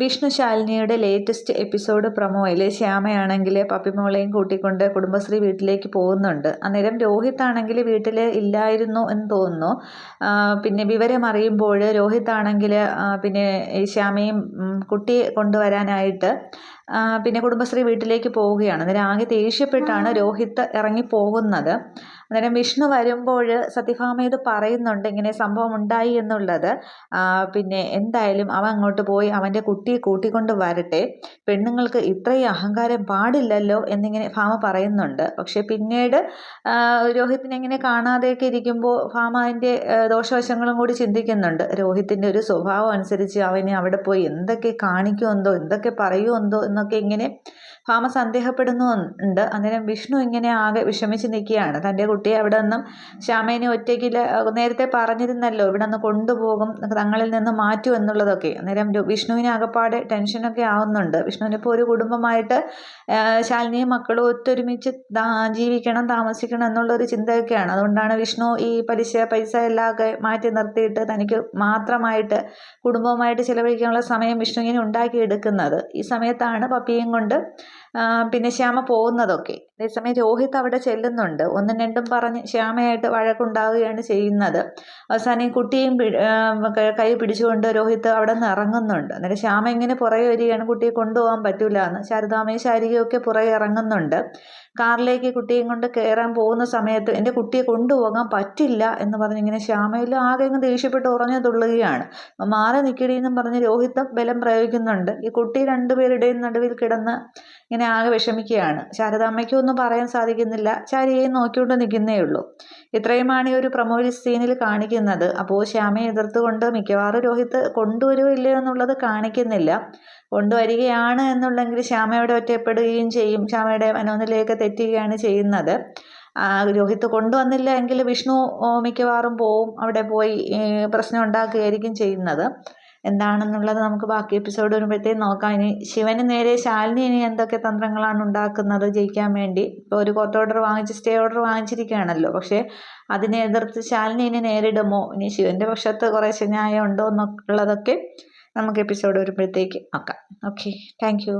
Vishnu ശാലിനിയുടെ latest episode പ്രൊമോയിൽ ശ്യാമയാണെങ്കിൽ പപ്പിമോളെയും കൂട്ടിക്കൊണ്ട് കുടുംബശ്രീ വീട്ടിലേക്ക് പോകുന്നുണ്ട്. അന്നേരം രോഹിത് ആണെങ്കിൽ വീട്ടിൽ ഇല്ലായിരുന്നു എന്ന് തോന്നുന്നു. പിന്നെ വിവരം അറിയുമ്പോൾ രോഹിത് ആണെങ്കിൽ പിന്നെ ശ്യാമയും കുട്ടിയെ കൊണ്ടുവരാനായിട്ട് പിന്നെ കുടുംബശ്രീ വീട്ടിലേക്ക് പോവുകയാണ്. അന്നേരം ആകെ ദേഷ്യപ്പെട്ടാണ് രോഹിത് ഇറങ്ങി പോകുന്നത്. അന്നേരം വിഷ്ണു വരുമ്പോൾ സത്യഭാമ ഇത് പറയുന്നുണ്ട്, ഇങ്ങനെ സംഭവം ഉണ്ടായി എന്നുള്ളത്. പിന്നെ എന്തായാലും അവൻ അങ്ങോട്ട് പോയി അവൻ്റെ കുട്ടിയെ കൂട്ടിക്കൊണ്ട് വരട്ടെ, പെണ്ണുങ്ങൾക്ക് ഇത്രയും അഹങ്കാരം പാടില്ലല്ലോ എന്നിങ്ങനെ ഭാമ പറയുന്നുണ്ട്. പക്ഷെ പിന്നീട് രോഹിത്തിനെ ഇങ്ങനെ കാണാതെയൊക്കെ ഇരിക്കുമ്പോൾ ഭാമ അതിൻ്റെ ദോഷവശങ്ങളും കൂടി ചിന്തിക്കുന്നുണ്ട്. രോഹിത്തിൻ്റെ ഒരു സ്വഭാവം അനുസരിച്ച് അവന് അവിടെ പോയി എന്തൊക്കെ കാണിക്കുമെന്തോ എന്തൊക്കെ പറയുമെന്തോ എന്നൊക്കെ ഇങ്ങനെ ഭാമ സന്ദേഹപ്പെടുന്നുണ്ട്. അന്നേരം വിഷ്ണു ഇങ്ങനെ ആകെ വിഷമിച്ച് നിൽക്കുകയാണ്. തൻ്റെ കുട്ടിയെ അവിടെ നിന്നും ശ്യാമേനെ ഒറ്റയ്ക്ക് നേരത്തെ പറഞ്ഞിരുന്നല്ലോ ഇവിടെ നിന്ന് കൊണ്ടുപോകും, തങ്ങളിൽ നിന്ന് മാറ്റും എന്നുള്ളതൊക്കെ. അന്നേരം വിഷ്ണുവിന് ആകപ്പാടെ ടെൻഷനൊക്കെ ആവുന്നുണ്ട്. വിഷ്ണുവിനിപ്പോൾ ഒരു കുടുംബമായിട്ട് ശാലിനിയും മക്കളും ഒത്തൊരുമിച്ച് ജീവിക്കണം, താമസിക്കണം എന്നുള്ളൊരു ചിന്തയൊക്കെയാണ്. അതുകൊണ്ടാണ് വിഷ്ണു ഈ പൈസ എല്ലാം ഒക്കെ മാറ്റി നിർത്തിയിട്ട് തനിക്ക് മാത്രമായിട്ട് കുടുംബവുമായിട്ട് ചിലവഴിക്കാനുള്ള സമയം വിഷ്ണു ഇങ്ങനെ ഉണ്ടാക്കിയെടുക്കുന്നത്. ഈ സമയത്താണ് പപ്പിയും കൊണ്ട് പിന്നെ ശ്യാമ പോകുന്നതൊക്കെ. അതേസമയം രോഹിത് അവിടെ ചെല്ലുന്നുണ്ട്. ഒന്നും രണ്ടും പറഞ്ഞ് ശ്യാമയായിട്ട് വഴക്കുണ്ടാവുകയാണ് ചെയ്യുന്നത്. അവസാനം ഈ കുട്ടിയും കൈ പിടിച്ചുകൊണ്ട് രോഹിത് അവിടെ നിന്ന് ഇറങ്ങുന്നുണ്ട്. അന്നേരം ശ്യാമ ഇങ്ങനെ പുറകെ വരികയാണ്, കുട്ടിയെ കൊണ്ടുപോകാൻ പറ്റൂല എന്ന്. ശാരദാമ്മയും ശാരികയൊക്കെ പുറകെ ഇറങ്ങുന്നുണ്ട്. കാറിലേക്ക് കുട്ടിയും കൊണ്ട് കയറാൻ പോകുന്ന സമയത്ത് എൻ്റെ കുട്ടിയെ കൊണ്ടുപോകാൻ പറ്റില്ല എന്ന് പറഞ്ഞിങ്ങനെ ശ്യാമയിൽ ആകെ അങ്ങ് ദേഷ്യപ്പെട്ട് ഉറഞ്ഞു തുള്ളുകയാണ്. മാറി നിൽക്കടിയെന്നും പറഞ്ഞ് രോഹിത് ബലം പ്രയോഗിക്കുന്നുണ്ട്. ഈ കുട്ടി രണ്ടുപേരുടെയും നടുവിൽ കിടന്ന് ഇങ്ങനെ ആകെ വിഷമിക്കുകയാണ്. ശാരദാമ്മയ്ക്കും ഒന്നും പറയാൻ സാധിക്കുന്നില്ല, ശാരികയെ നോക്കിക്കൊണ്ട് നിൽക്കുന്നേ ഉള്ളൂ. ഇത്രയുമാണ് ഈ ഒരു പ്രൊമോ സീനിൽ കാണിക്കുന്നത്. അപ്പോൾ ശ്യാമയെ എതിർത്തുകൊണ്ട് മിക്കവാറും രോഹിത് കൊണ്ടുവരുമോ ഇല്ലയോ എന്നുള്ളത് കാണിക്കുന്നില്ല. കൊണ്ടുവരികയാണ് എന്നുണ്ടെങ്കിൽ ശ്യാമയോടെ ഒറ്റപ്പെടുകയും ചെയ്യും, ശ്യാമയുടെ മനോനിലയൊക്കെ തെറ്റുകയാണ് ചെയ്യുന്നത്. രോഹിത് കൊണ്ടുവന്നില്ല എങ്കിൽ വിഷ്ണു മിക്കവാറും പോവും, അവിടെ പോയി പ്രശ്നം ഉണ്ടാക്കുകയായിരിക്കും ചെയ്യുന്നത്. എന്താണെന്നുള്ളത് നമുക്ക് ബാക്കി എപ്പിസോഡ് വരുമ്പോഴത്തേക്കും നോക്കാം. ഇനി ശിവന് നേരെ ശാലിനി ഇനി എന്തൊക്കെ തന്ത്രങ്ങളാണ് ഉണ്ടാക്കുന്നത് ജയിക്കാൻ വേണ്ടി. ഇപ്പോൾ ഒരു കോർട്ട് ഓർഡർ സ്റ്റേ ഓർഡർ വാങ്ങിച്ചിരിക്കുകയാണല്ലോ. പക്ഷേ അതിനെ എതിർത്ത് ശാലിനി ഇനി നേരിടുമോ, ഇനി ശിവൻ്റെ പക്ഷത്ത് കുറേശ്ശെ ന്യായം ഉണ്ടോ എന്നുള്ളതൊക്കെ നമുക്ക് എപ്പിസോഡ് വരുമ്പോഴത്തേക്ക് നോക്കാം. Okay, thank you.